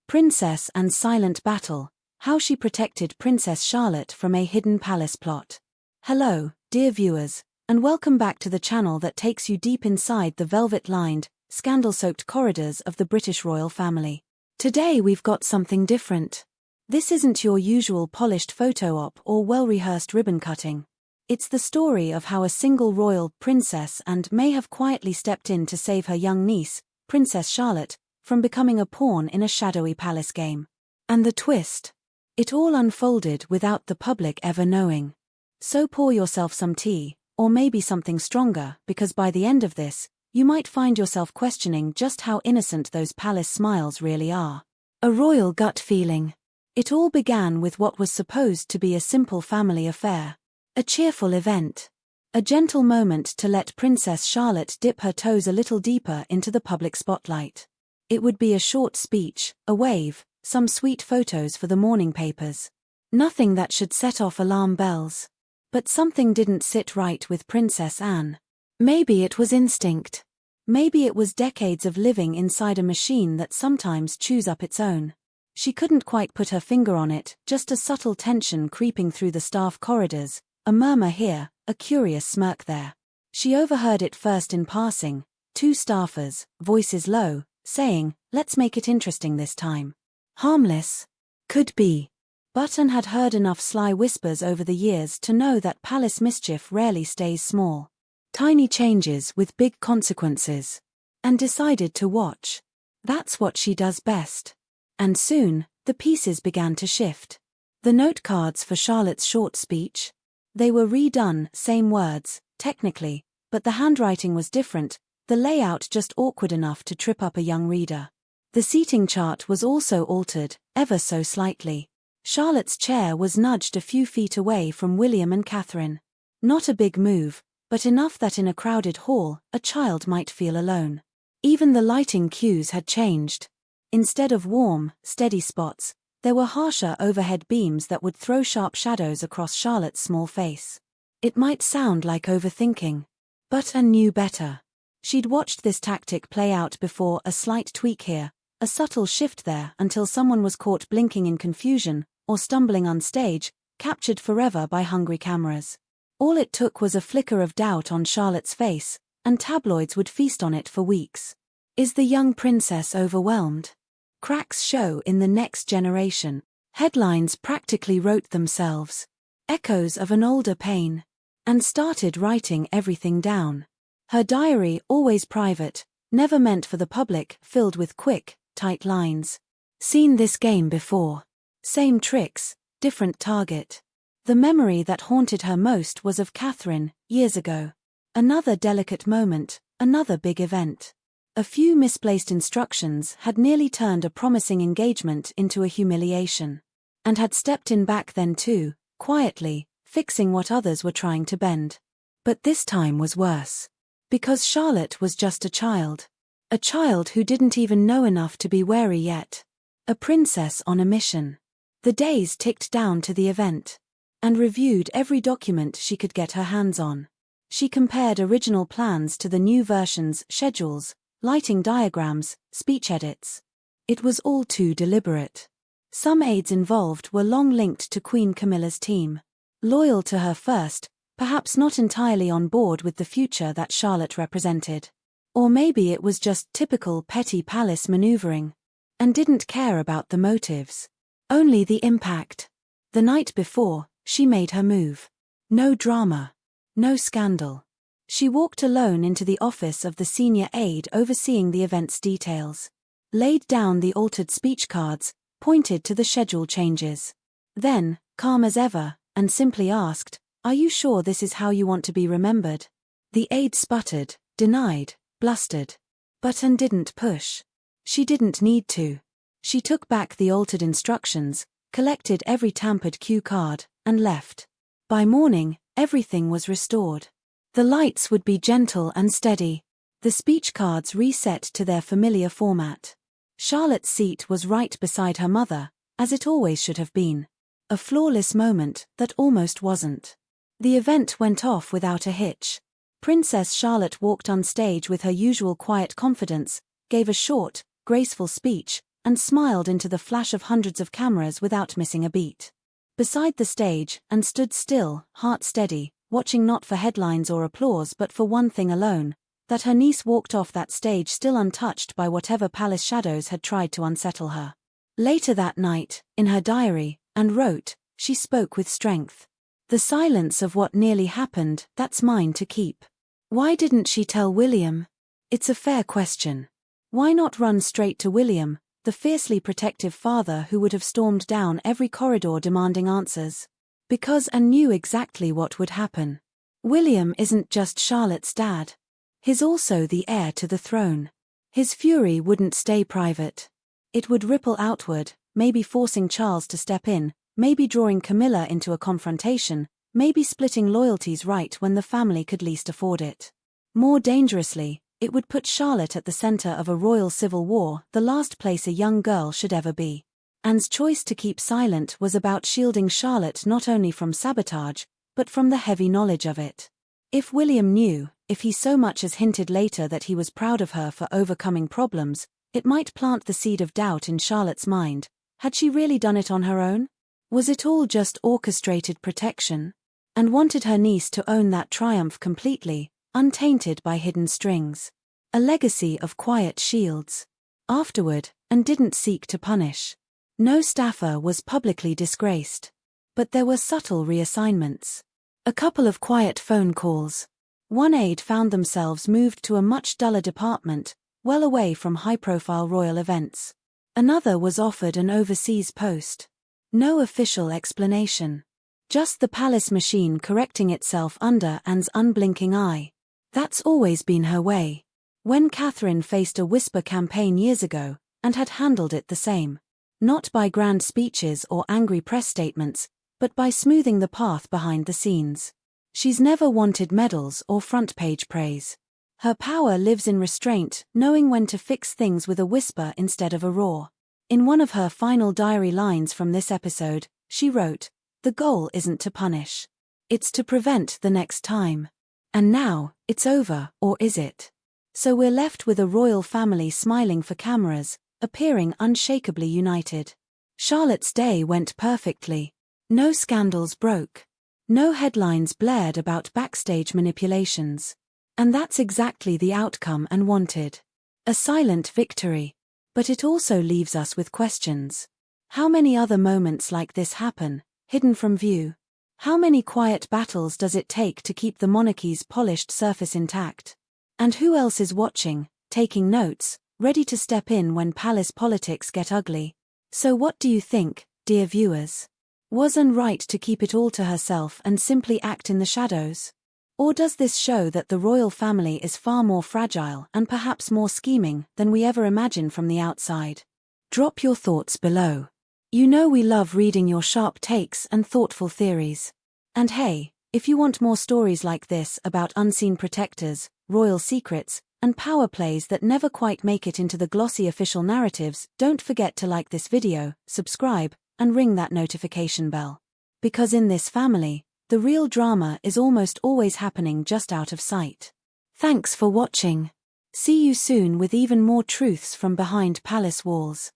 Princess and Silent Battle, How She Protected Princess Charlotte from a Hidden Palace Plot. Hello, dear viewers, and welcome back to the channel that takes you deep inside the velvet-lined, scandal-soaked corridors of the British royal family. Today we've got something different. This isn't your usual polished photo op or well-rehearsed ribbon cutting. It's the story of how a single royal princess may have quietly stepped in to save her young niece, Princess Charlotte, from becoming a pawn in a shadowy palace game. And the twist? It all unfolded without the public ever knowing. So pour yourself some tea, or maybe something stronger, because by the end of this, you might find yourself questioning just how innocent those palace smiles really are. A royal gut feeling. It all began with what was supposed to be a simple family affair. A cheerful event. A gentle moment to let Princess Charlotte dip her toes a little deeper into the public spotlight. It would be a short speech, a wave, some sweet photos for the morning papers. Nothing that should set off alarm bells. But something didn't sit right with Princess Anne. Maybe it was instinct. Maybe it was decades of living inside a machine that sometimes chews up its own. She couldn't quite put her finger on it, just a subtle tension creeping through the staff corridors, a murmur here, a curious smirk there. She overheard it first in passing, two staffers, voices low, saying, "Let's make it interesting this time." Harmless? Could be. But Anne had heard enough sly whispers over the years to know that palace mischief rarely stays small. Tiny changes with big consequences. And decided to watch. That's what she does best. And soon, the pieces began to shift. The note cards for Charlotte's short speech? They were redone, same words, technically, but the handwriting was different, the layout just awkward enough to trip up a young reader. The seating chart was also altered, ever so slightly. Charlotte's chair was nudged a few feet away from William and Catherine. Not a big move, but enough that in a crowded hall, a child might feel alone. Even the lighting cues had changed. Instead of warm, steady spots, there were harsher overhead beams that would throw sharp shadows across Charlotte's small face. It might sound like overthinking. But Anne knew better. She'd watched this tactic play out before, a slight tweak here, a subtle shift there, until someone was caught blinking in confusion, or stumbling on stage, captured forever by hungry cameras. All it took was a flicker of doubt on Charlotte's face, and tabloids would feast on it for weeks. Is the young princess overwhelmed? Cracks show in the next generation. Headlines practically wrote themselves. Echoes of an older pain. And started writing everything down. Her diary, always private, never meant for the public, filled with quick, tight lines. Seen this game before. Same tricks, different target. The memory that haunted her most was of Catherine, years ago. Another delicate moment, another big event. A few misplaced instructions had nearly turned a promising engagement into a humiliation. And had stepped in back then too, quietly, fixing what others were trying to bend. But this time was worse. Because Charlotte was just a child. A child who didn't even know enough to be wary yet. A princess on a mission. The days ticked down to the event. And reviewed every document she could get her hands on. She compared original plans to the new versions, schedules, lighting diagrams, speech edits. It was all too deliberate. Some aides involved were long linked to Queen Camilla's team. Loyal to her first, perhaps not entirely on board with the future that Charlotte represented. Or maybe it was just typical petty palace maneuvering. And didn't care about the motives. Only the impact. The night before, she made her move. No drama. No scandal. She walked alone into the office of the senior aide overseeing the event's details. Laid down the altered speech cards, pointed to the schedule changes. Then, calm as ever, and simply asked, "Are you sure this is how you want to be remembered?" The aide sputtered, denied, blustered. But Anne didn't push. She didn't need to. She took back the altered instructions, collected every tampered cue card, and left. By morning, everything was restored. The lights would be gentle and steady. The speech cards reset to their familiar format. Charlotte's seat was right beside her mother, as it always should have been. A flawless moment that almost wasn't. The event went off without a hitch. Princess Charlotte walked on stage with her usual quiet confidence, gave a short, graceful speech, and smiled into the flash of hundreds of cameras without missing a beat. Beside the stage, and stood still, heart steady, watching not for headlines or applause but for one thing alone, that her niece walked off that stage still untouched by whatever palace shadows had tried to unsettle her. Later that night, in her diary, and wrote, she spoke with strength. "The silence of what nearly happened, that's mine to keep." Why didn't she tell William? It's a fair question. Why not run straight to William, the fiercely protective father who would have stormed down every corridor demanding answers? Because Anne knew exactly what would happen. William isn't just Charlotte's dad. He's also the heir to the throne. His fury wouldn't stay private. It would ripple outward, maybe forcing Charles to step in, maybe drawing Camilla into a confrontation, maybe splitting loyalties right when the family could least afford it. More dangerously, it would put Charlotte at the center of a royal civil war, the last place a young girl should ever be. Anne's choice to keep silent was about shielding Charlotte not only from sabotage, but from the heavy knowledge of it. If William knew, if he so much as hinted later that he was proud of her for overcoming problems, it might plant the seed of doubt in Charlotte's mind. Had she really done it on her own? Was it all just orchestrated protection? And wanted her niece to own that triumph completely, untainted by hidden strings. A legacy of quiet shields. Afterward, and didn't seek to punish. No staffer was publicly disgraced. But there were subtle reassignments. A couple of quiet phone calls. One aide found themselves moved to a much duller department, well away from high-profile royal events. Another was offered an overseas post. No official explanation. Just the palace machine correcting itself under Anne's unblinking eye. That's always been her way. When Catherine faced a whisper campaign years ago, and had handled it the same. Not by grand speeches or angry press statements, but by smoothing the path behind the scenes. She's never wanted medals or front-page praise. Her power lives in restraint, knowing when to fix things with a whisper instead of a roar. In one of her final diary lines from this episode, she wrote, "The goal isn't to punish. It's to prevent the next time. And now, it's over, or is it?" So we're left with a royal family smiling for cameras, appearing unshakably united. Charlotte's day went perfectly. No scandals broke. No headlines blared about backstage manipulations. And that's exactly the outcome Anne wanted. A silent victory. But it also leaves us with questions. How many other moments like this happen, hidden from view? How many quiet battles does it take to keep the monarchy's polished surface intact? And who else is watching, taking notes, ready to step in when palace politics get ugly? So what do you think, dear viewers? Was Anne right to keep it all to herself and simply act in the shadows? Or does this show that the royal family is far more fragile and perhaps more scheming than we ever imagined from the outside? Drop your thoughts below. You know we love reading your sharp takes and thoughtful theories. And hey, if you want more stories like this about unseen protectors, royal secrets, and power plays that never quite make it into the glossy official narratives, don't forget to like this video, subscribe, and ring that notification bell. Because in this family, the real drama is almost always happening just out of sight. Thanks for watching. See you soon with even more truths from behind palace walls.